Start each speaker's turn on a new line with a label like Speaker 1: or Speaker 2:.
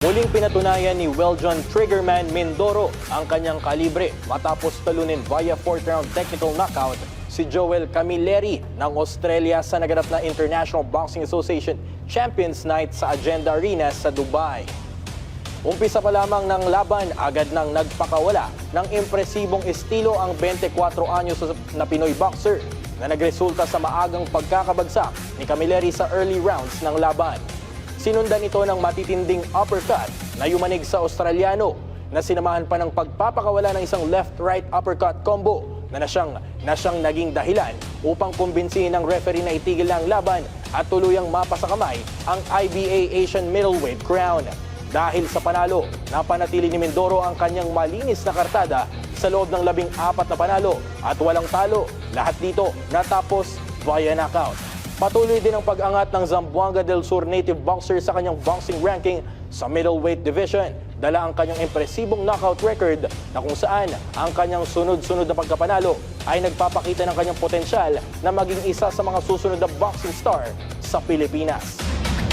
Speaker 1: Muling pinatunayan ni Weljon Triggerman Mindoro ang kanyang kalibre matapos talunin via 4th round technical knockout si Joel Camilleri ng Australia sa naganap na International Boxing Association Champions Night sa Agenda Arena sa Dubai. Umpisa pa lamang ng laban, agad nang nagpakawala ng impresibong estilo ang 24 anyos na Pinoy boxer na nagresulta sa maagang pagkakabagsak ni Camilleri sa early rounds ng laban. Sinundan ito ng matitinding uppercut na yumanig sa Australiano na sinamahan pa ng pagpapakawala ng isang left-right uppercut combo na siyang naging dahilan upang kumbinsihin ng referee na itigil na ang laban at tuluyang mapasakamay ang IBA Asian Middleweight crown. Dahil sa panalo, napanatili ni Mindoro ang kanyang malinis na kartada sa loob ng 14 na panalo at walang talo. Lahat dito natapos via knockout. Patuloy din ang pag-angat ng Zamboanga del Sur native boxer sa kanyang boxing ranking sa middleweight division. Dala ang kanyang impresibong knockout record na kung saan ang kanyang sunod-sunod na pagkapanalo ay nagpapakita ng kanyang potensyal na maging isa sa mga susunod na boxing star sa Pilipinas.